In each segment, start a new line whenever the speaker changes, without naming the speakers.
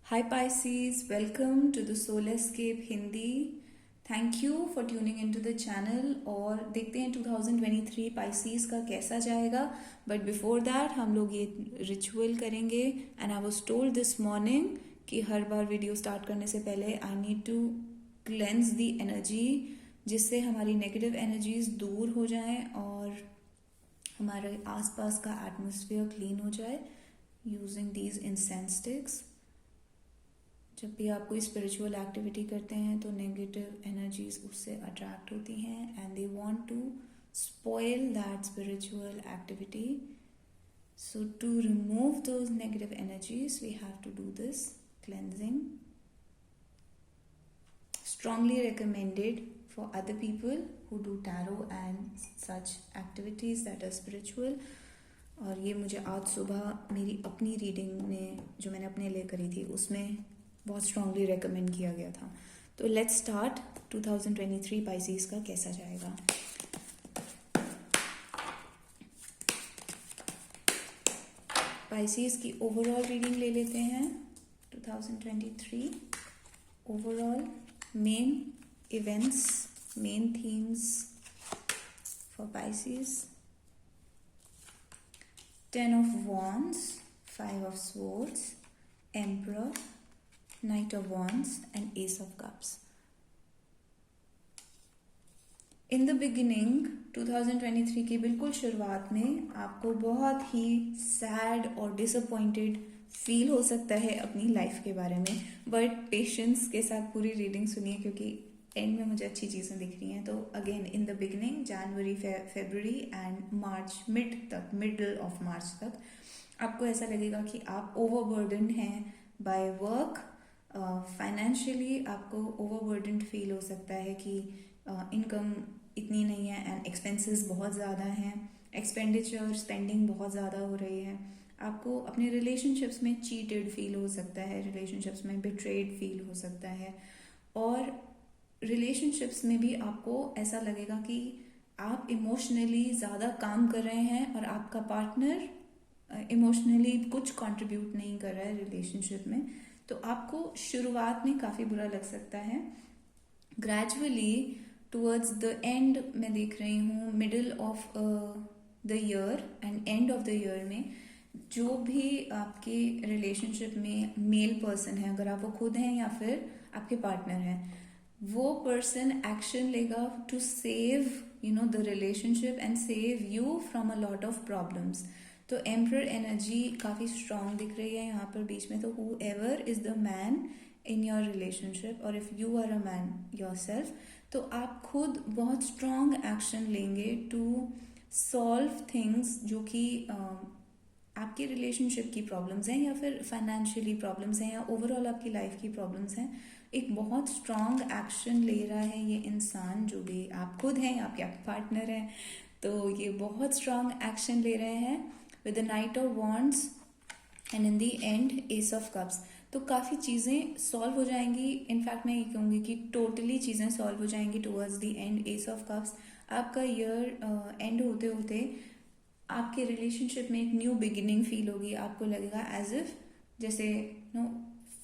Hi Pisces, welcome to the Soul Escape Hindi. Thank you for tuning into the channel और देखते हैं 2023 Pisces का कैसा जाएगा. But before that हम लोग ये रिचुअल करेंगे and I was told this morning कि हर बार वीडियो स्टार्ट करने से पहले I need to cleanse the energy जिससे हमारी नेगेटिव एनर्जीज दूर हो जाएं और हमारे आसपास का एटमॉस्फेयर क्लीन हो जाए यूजिंग दीज इंसेंस स्टिक्स. जब भी आप कोई स्पिरिचुअल एक्टिविटी करते हैं तो नेगेटिव एनर्जीज उससे अट्रैक्ट होती हैं and they want to spoil that spiritual activity. So to remove those negative energies we have to do this cleansing. Strongly recommended for other people who do tarot and such activities that are spiritual. और ये मुझे आज सुबह मेरी अपनी reading में जो मैंने अपने लिए करी थी उसमें बहुत स्ट्रांगली रेकमेंड किया गया था. तो लेट्स स्टार्ट 2023 पाइसेस का कैसा जाएगा. पाइसेस की ओवरऑल रीडिंग ले लेते हैं. 2023 overall main events, main themes for Pisces. 10 of Wands, 5 of Swords, Emperor, Knight of Wands and Ace of Cups. In the beginning 2023 की बिल्कुल शुरुआत में आपको बहुत ही सैड और डिसअपॉइंटेड फील हो सकता है अपनी लाइफ के बारे में. बट पेशेंस के साथ पूरी रीडिंग सुनिए क्योंकि एंड में मुझे अच्छी चीज़ें दिख रही हैं. तो again in the beginning January February and March middle of March तक आपको ऐसा लगेगा कि आप ओवरबर्डन हैं बाय वर्क. फाइनेंशियली आपको ओवरबर्डन फील हो सकता है कि इनकम इतनी नहीं है एंड एक्सपेंसेस बहुत ज़्यादा हैं. एक्सपेंडिचर स्पेंडिंग बहुत ज़्यादा हो रही है. आपको अपने रिलेशनशिप्स में चीटेड फील हो सकता है, रिलेशनशिप्स में बिट्रेड फील हो सकता है और रिलेशनशिप्स में भी आपको ऐसा लगेगा कि आप इमोशनली ज़्यादा काम कर रहे हैं और आपका पार्टनर इमोशनली कुछ कंट्रीब्यूट नहीं कर रहा है रिलेशनशिप में. तो आपको शुरुआत में काफ़ी बुरा लग सकता है. ग्रेजुअली टुवर्ड्स द एंड मैं देख रही हूँ middle of the year and end of the year में जो भी आपके रिलेशनशिप में मेल पर्सन है, अगर आप वो खुद हैं या फिर आपके पार्टनर हैं, वो पर्सन एक्शन लेगा to save the relationship and save you from a lot of problems. तो एम्परर एनर्जी काफ़ी स्ट्रांग दिख रही है यहाँ पर बीच में. तो whoever is the man in your relationship और if you are a man yourself तो आप खुद बहुत स्ट्रांग एक्शन लेंगे टू सॉल्व थिंग्स जो कि आपकी रिलेशनशिप की प्रॉब्लम्स हैं या फिर फाइनेंशियली प्रॉब्लम्स हैं या ओवरऑल आपकी लाइफ की प्रॉब्लम्स हैं. एक बहुत स्ट्रांग एक्शन ले रहा है ये इंसान, जो भी आप खुद हैं या आपके पार्टनर हैं. तो ये बहुत स्ट्रांग एक्शन ले रहे हैं with the night of wands and in the and S of cups. तो काफ़ी चीज़ें सॉल्व हो जाएंगी. इनफैक्ट मैं ये कहूँगी कि टोटली चीज़ें सॉल्व हो जाएंगी towards the end S of cups. आपका ईयर एंड होते होते आपके रिलेशनशिप में एक न्यू बिगिनिंग फील होगी. आपको लगेगा एज इफ जैसे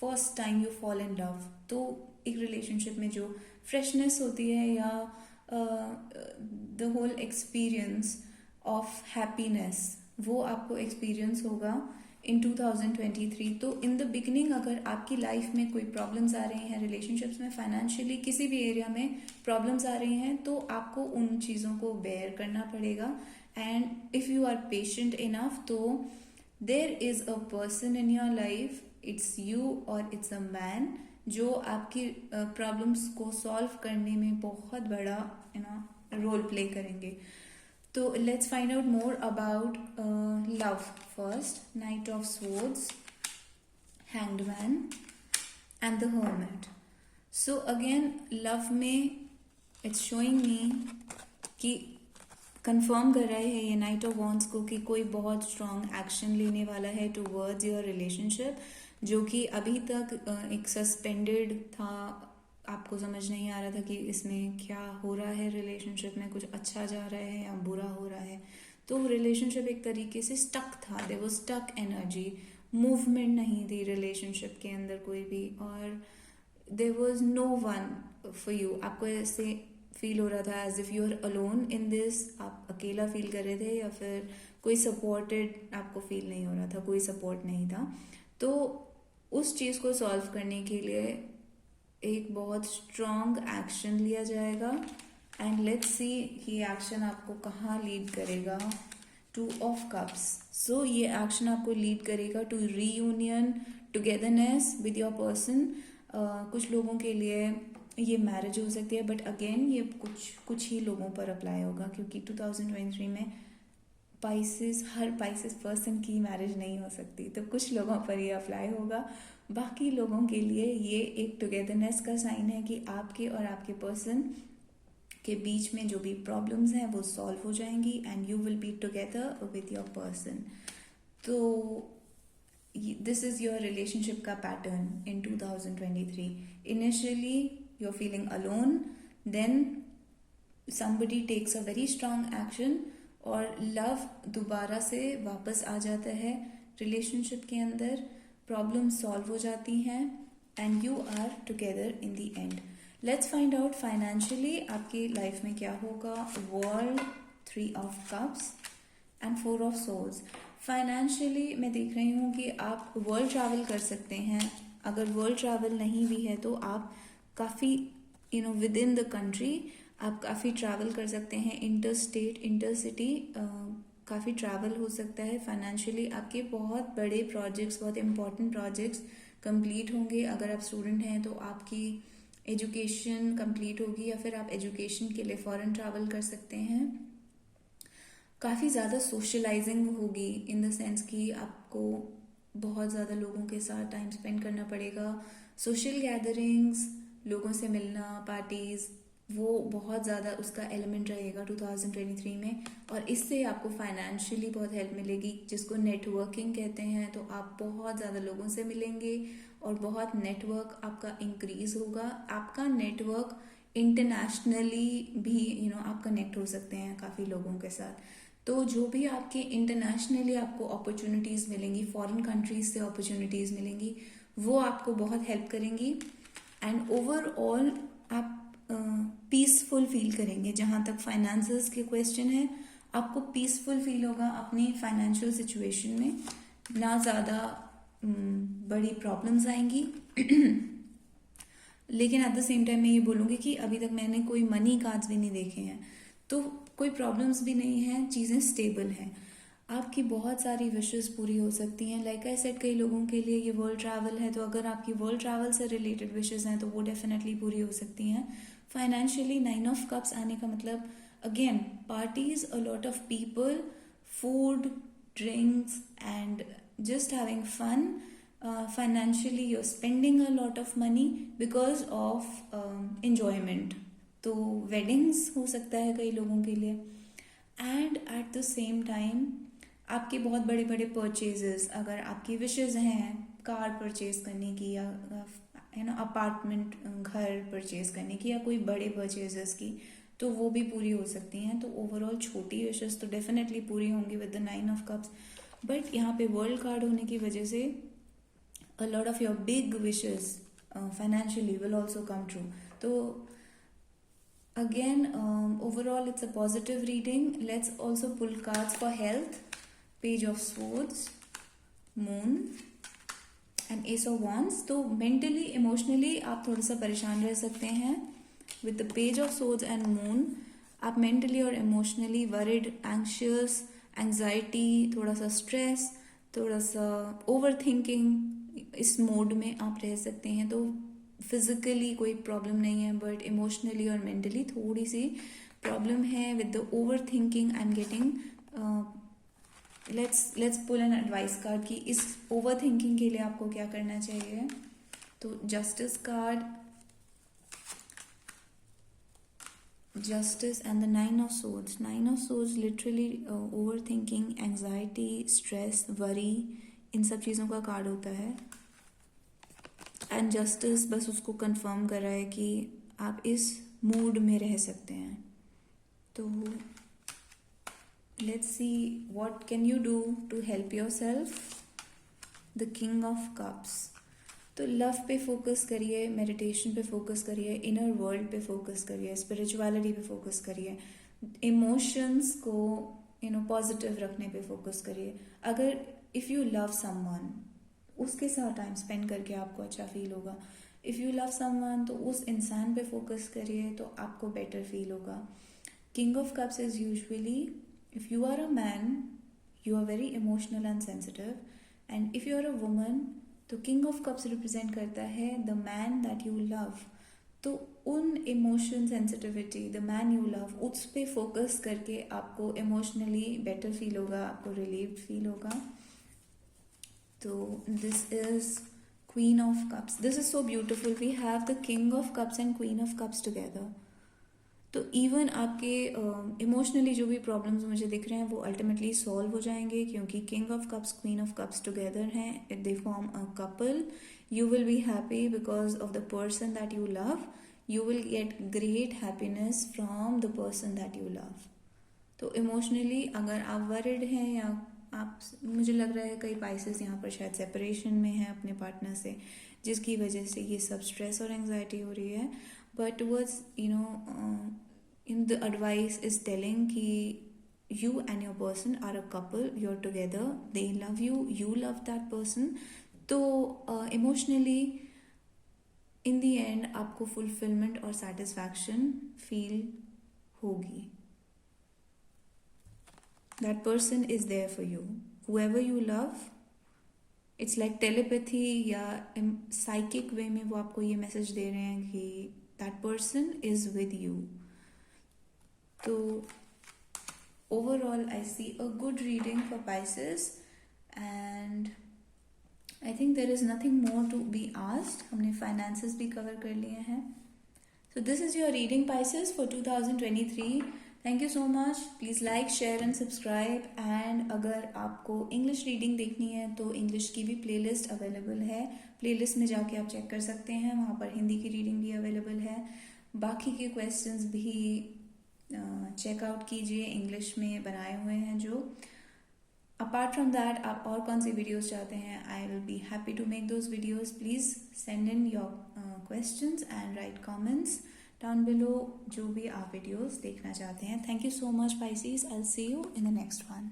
first time you fall in love. तो एक रिलेशनशिप में जो फ्रेशनेस होती है या the whole experience of happiness वो आपको एक्सपीरियंस होगा इन 2023. तो इन द बिगिनिंग अगर आपकी लाइफ में कोई प्रॉब्लम्स आ रही हैं रिलेशनशिप्स में, फाइनेंशियली किसी भी एरिया में प्रॉब्लम्स आ रही हैं, तो आपको उन चीज़ों को बेयर करना पड़ेगा. And if you are patient enough तो there is a person in your life, it's you और इट्स अ मैन, जो आपकी प्रॉब्लम्स को सॉल्व करने में बहुत बड़ा रोल प्ले करेंगे. तो let's find out more about love first. Night of swords, hanged man and the hermit. So again love में इट्स शोइंग मी कि कंफर्म कर रहे हैं ये नाइट ऑफ वॉन्ड्स को कि कोई बहुत स्ट्रांग एक्शन लेने वाला है टुवर्ड्स योर रिलेशनशिप, जो कि अभी तक एक सस्पेंडेड था. आपको समझ नहीं आ रहा था कि इसमें क्या हो रहा है, रिलेशनशिप में कुछ अच्छा जा रहा है या बुरा हो रहा है. तो रिलेशनशिप एक तरीके से स्टक था. There was stuck energy. Movement नहीं थी रिलेशनशिप के अंदर कोई भी, और there was no one for you. आपको ऐसे फील हो रहा था as if you are alone in this, आप अकेला फील कर रहे थे, या फिर कोई सपोर्टेड आपको फील नहीं हो रहा था, कोई सपोर्ट नहीं था। तो उस चीज़ को सॉल्व करने के लिए एक बहुत स्ट्रॉन्ग एक्शन लिया जाएगा, एंड लेट्स सी ये एक्शन आपको कहाँ लीड करेगा। 2 ऑफ कप्स। सो ये एक्शन आपको लीड करेगा to reunion, togetherness with your person. कुछ लोगों के लिए ये मैरिज हो सकती है, बट अगेन ये कुछ ही लोगों पर अप्लाई होगा, क्योंकि 2023 में हर पाइसेस पर्सन की मैरिज नहीं हो सकती, तो कुछ लोगों पर ये अप्लाई होगा। बाकी लोगों के लिए ये एक टुगेदरनेस का साइन है कि आपके और आपके पर्सन के बीच में जो भी प्रॉब्लम्स हैं वो सॉल्व हो जाएंगी, and you will be together with your person. तो दिस इज योर रिलेशनशिप का pattern in 2023। Initially you are feeling alone, then somebody takes a very strong action, और लव दोबारा से वापस आ जाता है रिलेशनशिप के अंदर, प्रॉब्लम सॉल्व हो जाती हैं, and you are together in the end. Let's find out financially आपकी लाइफ में क्या होगा। World, 3 of cups and 4 of souls. Financially मैं देख रही हूँ कि आप वर्ल्ड ट्रैवल कर सकते हैं। अगर वर्ल्ड ट्रैवल नहीं भी है तो आप काफ़ी विद इन द कंट्री आप काफ़ी ट्रैवल कर सकते हैं, इंटर स्टेट, इंटर सिटी, काफ़ी ट्रैवल हो सकता है। फाइनेंशियली आपके बहुत बड़े प्रोजेक्ट्स, बहुत इंपॉर्टेंट प्रोजेक्ट्स कंप्लीट होंगे। अगर आप स्टूडेंट हैं तो आपकी एजुकेशन कंप्लीट होगी, या फिर आप एजुकेशन के लिए फॉरेन ट्रैवल कर सकते हैं। काफ़ी ज़्यादा सोशलाइजिंग होगी, इन द सेंस कि आपको बहुत ज़्यादा लोगों के साथ टाइम स्पेंड करना पड़ेगा। सोशल गैदरिंग्स, लोगों से मिलना, पार्टीज़, वो बहुत ज़्यादा उसका एलिमेंट रहेगा 2023 में, और इससे आपको फाइनेंशियली बहुत हेल्प मिलेगी, जिसको नेटवर्किंग कहते हैं। तो आप बहुत ज़्यादा लोगों से मिलेंगे और बहुत नेटवर्क आपका इंक्रीज होगा। आपका नेटवर्क इंटरनेशनली भी आप कनेक्ट हो सकते हैं काफ़ी लोगों के साथ। तो जो भी आपके इंटरनेशनली आपको अपॉर्चुनिटीज़ मिलेंगी, फॉरेन कंट्रीज से अपॉर्चुनिटीज़ मिलेंगी, वो आपको बहुत हेल्प करेंगी, एंड ओवरऑल आप पीसफुल फील करेंगे। जहाँ तक फाइनेंसेस के क्वेश्चन है, आपको पीसफुल फील होगा अपनी फाइनेंशियल सिचुएशन में, ना ज़्यादा बड़ी प्रॉब्लम्स आएंगी। लेकिन एट द सेम टाइम मैं ये बोलूँगी कि अभी तक मैंने कोई मनी कार्ड्स भी नहीं देखे हैं, तो कोई प्रॉब्लम्स भी नहीं हैं, चीज़ें स्टेबल हैं। आपकी बहुत सारी विशेस पूरी हो सकती हैं। लाइक आई सेड, कई लोगों के लिए ये वर्ल्ड ट्रैवल है, तो अगर आपकी वर्ल्ड ट्रैवल से रिलेटेड विशेस हैं तो वो डेफिनेटली पूरी हो सकती हैं। फाइनेंशियली 9 ऑफ कप्स आने का मतलब again parties, a lot of people, food, drinks, and just having fun. Financially you are spending a lot of money because of enjoyment. तो वेडिंग्स हो सकता है कई लोगों के लिए, and at the same time आपके बहुत बड़े बड़े परचेजेस, अगर आपकी विशेज़ हैं कार परचेज करने की, या अपार्टमेंट, घर परचेज करने की, या कोई बड़े परचेजेस की, तो वो भी पूरी हो सकती हैं। तो ओवरऑल छोटी विशेस तो डेफिनेटली पूरी होंगी with the 9 of cups, but यहाँ पे वर्ल्ड कार्ड होने की वजह से a lot of your big wishes financially will also come true. So again, overall it's a positive reading. Let's also pull cards for health. Page of Swords, Moon and Ace of Wands. तो mentally, emotionally आप थोड़ा सा परेशान रह सकते हैं with the Page of Swords and Moon. आप mentally और emotionally worried, anxious, anxiety, थोड़ा सा stress, थोड़ा सा overthinking, इस मोड में आप रह सकते हैं। तो फिजिकली कोई प्रॉब्लम नहीं है, बट इमोशनली और मेंटली थोड़ी सी प्रॉब्लम है with the over thinking. I am getting, let's pull an advice card कि इस ओवर थिंकिंग के लिए आपको क्या करना चाहिए। तो justice card, justice and the 9 of swords. 9 of swords literally over thinking, anxiety, stress, worry, इन सब चीज़ों का कार्ड होता है। एंड जस्टिस बस उसको कंफर्म कर रहा है कि आप इस मूड में रह सकते हैं। तो let's see what can you do to help yourself. The king of cups. तो लव पे फोकस करिए, मेडिटेशन पे फोकस करिए, इनर वर्ल्ड पे फोकस करिए, स्पिरिचुअलिटी पे फोकस करिए, इमोशंस को पॉजिटिव रखने पे फोकस करिए। अगर इफ़ यू लव समवन, उसके साथ टाइम स्पेंड करके आपको अच्छा फील होगा। इफ़ यू लव समवन तो उस इंसान पे फोकस करिए तो आपको बेटर फील होगा। King of cups is usually, if you are a man you are very emotional and sensitive, and if you are a woman तो किंग ऑफ कप्स रिप्रेजेंट करता है the man that you love. तो उन emotion sensitivity, the man you love, उस पे focus करके आपको emotionally better feel होगा, आपको रिलीव्ड फील होगा। तो this is queen of cups. This is so beautiful, we have the king of cups and queen of cups together. तो even आपके इमोशनली जो भी प्रॉब्लम्स मुझे दिख रहे हैं वो अल्टीमेटली सॉल्व हो जाएंगे, क्योंकि king of cups queen of cups together हैं, they form a couple. You will be happy because of the person that you love, you will get great happiness from the person that you love. तो emotionally अगर आप worried हैं या आप, मुझे लग रहा है कई पाइसेस यहाँ पर शायद सेपरेशन में है अपने पार्टनर से, जिसकी वजह से ये सब स्ट्रेस और एंग्जाइटी हो रही है। But towards, in the advice is telling कि you and your person are a couple, you're together, they love you, you love that person. तो emotionally in the end आपको fulfillment और satisfaction feel होगी। That person is there for you, whoever you love. It's like telepathy या psychic way में वो आपको ये message दे रहे हैं कि that person is with you. तो overall I see a good reading for Pisces and I think there is nothing more to be asked. हमने फाइनेंसेस भी कवर कर लिए हैं। So this is your reading Pisces for 2023। Thank you so much. Please like, share and subscribe. And अगर आपको English reading देखनी है तो इंग्लिश की भी प्लेलिस्ट अवेलेबल है, प्लेलिस्ट में जाके आप चेक कर सकते हैं, वहाँ पर हिंदी की रीडिंग भी अवेलेबल है। बाकी के क्वेश्चंस भी चेकआउट कीजिए, इंग्लिश में बनाए हुए हैं जो। अपार्ट फ्रॉम दैट आप और कौन सी वीडियोस चाहते हैं, I will be happy to make those videos. Please send in your questions and write comments down below जो भी आप वीडियोस देखना चाहते हैं। Thank you so much Pisces, I will see you in the next one.